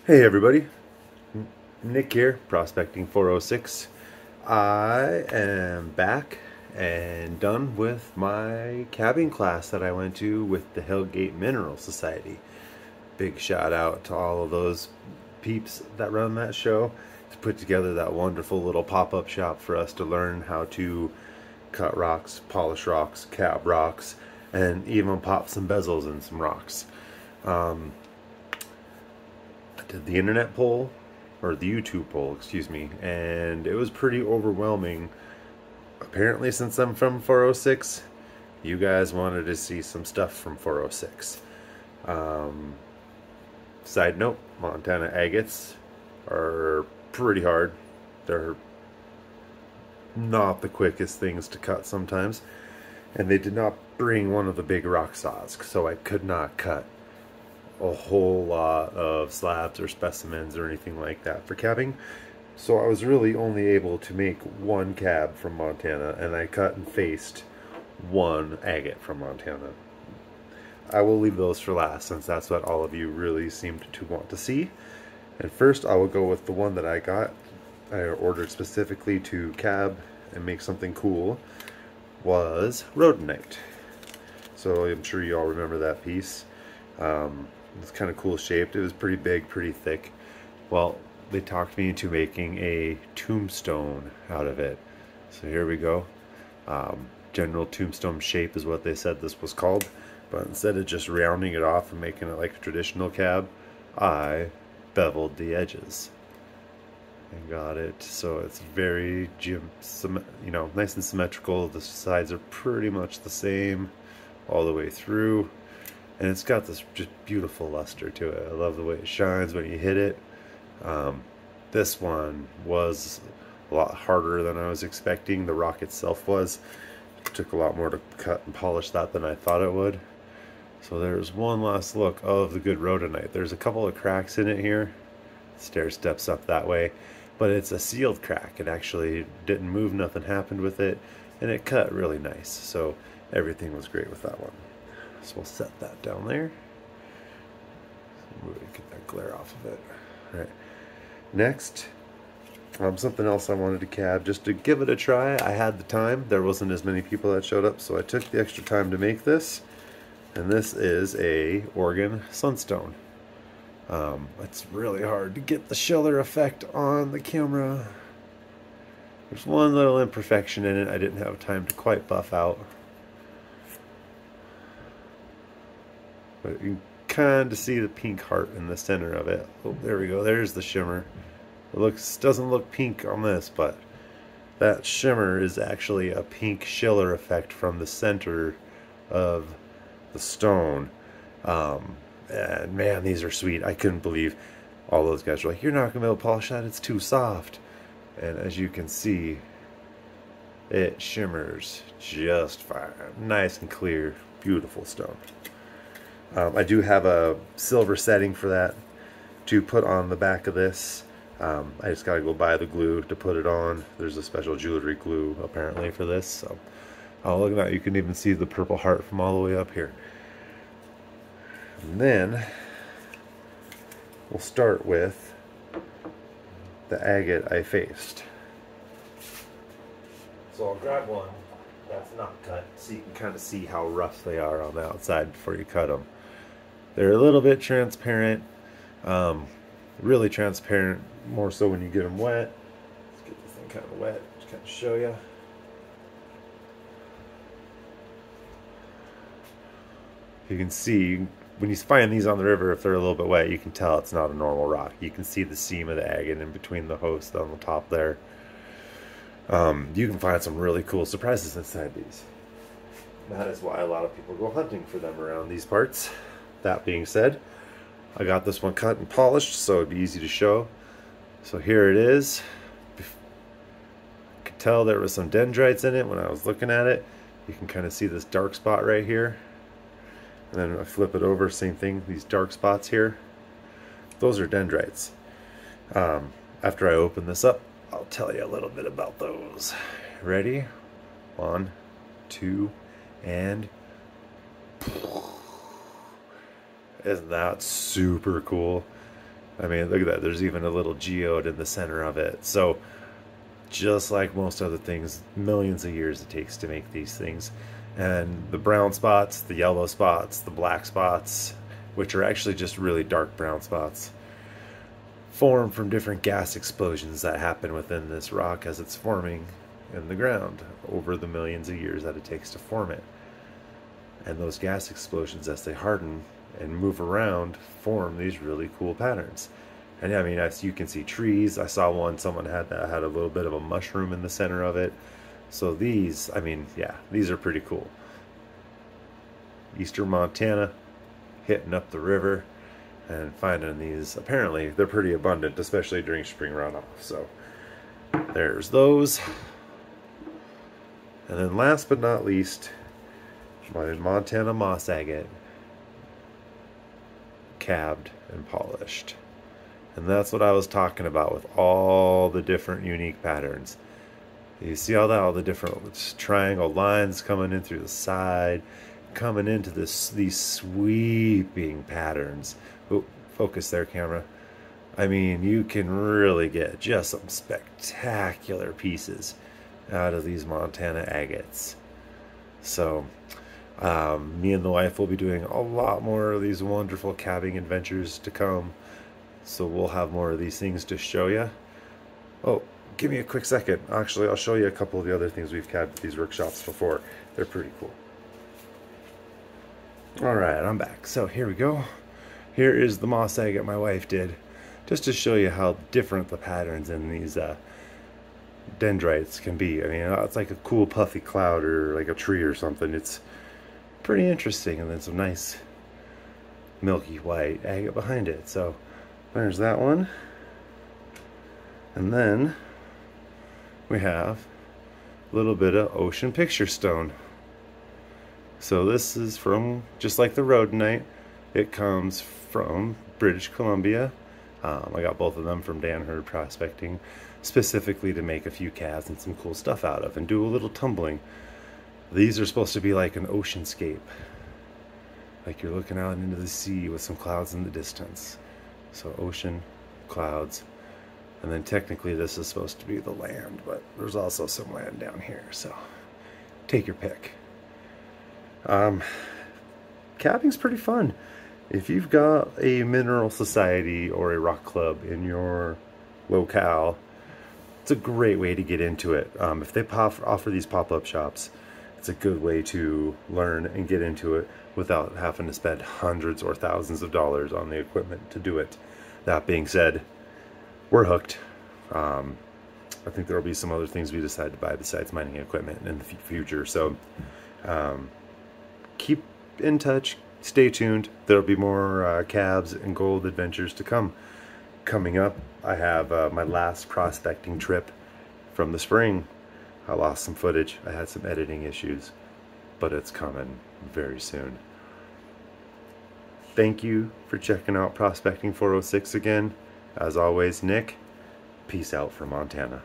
Hey everybody, Nick here, Prospecting 406. I am back and done with my cabbing class that I went to with the Hellgate Mineral Society. Big shout out to all of those peeps that run that show to put together that wonderful little pop-up shop for us to learn how to cut rocks, polish rocks, cab rocks, and even pop some bezels in some rocks. I did the internet poll, or the YouTube poll, excuse me, and it was pretty overwhelming. Apparently, since I'm from 406, you guys wanted to see some stuff from 406. Side note, Montana agates are pretty hard. They're not the quickest things to cut sometimes, and they did not bring one of the big rock saws, so I could not cut a whole lot of slabs or specimens or anything like that for cabbing. So I was really only able to make one cab from Montana, and I cut and faced one agate from Montana. I will leave those for last, since that's what all of you really seemed to want to see. And first I will go with the one that I got. I ordered specifically to cab and make something cool, was rhodonite. So I'm sure you all remember that piece. It's kind of cool shaped. It was pretty big, pretty thick. Well, they talked me into making a tombstone out of it. So here we go. General tombstone shape is what they said this was called. But instead of just rounding it off and making it like a traditional cab, I beveled the edges and got it so it's very, nice and symmetrical. The sides are pretty much the same all the way through. And it's got this just beautiful luster to it. I love the way it shines when you hit it. This one was a lot harder than I was expecting. The rock itself was. It took a lot more to cut and polish that than I thought it would. So there's one last look of the good rhodonite. There's a couple of cracks in it here. Stair steps up that way. But it's a sealed crack. It actually didn't move, nothing happened with it. And it cut really nice. So everything was great with that one. So we'll set that down there. Get that glare off of it. All right. Next, something else I wanted to cab just to give it a try. I had the time. There wasn't as many people that showed up, so I took the extra time to make this. And this is a Oregon Sunstone. It's really hard to get the Schiller effect on the camera. There's one little imperfection in it I didn't have time to quite buff out. But you can kind of see the pink heart in the center of it. Oh, there we go. There's the shimmer. It doesn't look pink on this, but that shimmer is actually a pink Schiller effect from the center of the stone. And man, these are sweet. I couldn't believe all those guys were like, "You're not gonna be able to polish that. It's too soft." And as you can see, it shimmers just fine. Nice and clear, beautiful stone. I do have a silver setting for that to put on the back of this. I just gotta go buy the glue to put it on. There's a special jewelry glue apparently for this. So, oh, look at that. You can even see the purple heart from all the way up here. And then we'll start with the agate I faced. So I'll grab one that's not cut so you can kind of see how rough they are on the outside before you cut them. They're a little bit transparent, really transparent, more so when you get them wet. Let's get this thing kind of wet to kind of show you. You can see, when you find these on the river, if they're a little bit wet, you can tell it's not a normal rock. You can see the seam of the agate in between the host on the top there. You can find some really cool surprises inside these. That is why a lot of people go hunting for them around these parts. That being said, I got this one cut and polished so it'd be easy to show. So here it is. I could tell there was some dendrites in it when I was looking at it. You can kind of see this dark spot right here. And then I flip it over, same thing, these dark spots here. Those are dendrites. After I open this up, I'll tell you a little bit about those. Ready? 1, 2, and isn't that super cool? I mean, look at that. There's even a little geode in the center of it. So just like most other things, millions of years it takes to make these things. And the brown spots, the yellow spots, the black spots, which are actually just really dark brown spots, form from different gas explosions that happen within this rock as it's forming in the ground over the millions of years that it takes to form it. And those gas explosions, as they harden and move around, form these really cool patterns. And I mean, as you can see trees. I saw one, someone had that had a little bit of a mushroom in the center of it. So these, I mean, yeah, these are pretty cool. Eastern Montana, hitting up the river and finding these. Apparently they're pretty abundant, especially during spring runoff. So there's those. And then last but not least, my Montana moss agate, cabbed and polished. And that's what I was talking about with all the different unique patterns. You see all that, all the different triangle lines coming in through the side, coming into these sweeping patterns. Oh, focus there, camera. I mean, you can really get just some spectacular pieces out of these Montana agates. So me and the wife will be doing a lot more of these wonderful cabbing adventures to come. So we'll have more of these things to show you. Oh, give me a quick second. Actually, I'll show you a couple of the other things we've cabbed at these workshops before. They're pretty cool. Alright, I'm back. So here we go. Here is the moss agate my wife did, just to show you how different the patterns in these dendrites can be. I mean, it's like a cool puffy cloud or like a tree or something. It's pretty interesting. And then some nice milky white agate behind it. So there's that one. And then we have a little bit of ocean picture stone. So this is from, just like the rhodonite, it comes from British Columbia. I got both of them from Dan Hurd Prospecting, specifically to make a few calves and some cool stuff out of and do a little tumbling. These are supposed to be like an oceanscape, like you're looking out into the sea with some clouds in the distance. So ocean, clouds, and then technically this is supposed to be the land, but there's also some land down here, so take your pick. Cabbing's pretty fun. If you've got a mineral society or a rock club in your locale, it's a great way to get into it. If they offer these pop-up shops, it's a good way to learn and get into it without having to spend hundreds or thousands of dollars on the equipment to do it. That being said, we're hooked. I think there will be some other things we decide to buy besides mining equipment in the future. So keep in touch, stay tuned. There'll be more cabs and gold adventures to come. Coming up, I have my last prospecting trip from the spring. I lost some footage. I had some editing issues, but it's coming very soon. Thank you for checking out Prospecting 406 again. As always, Nick, peace out from Montana.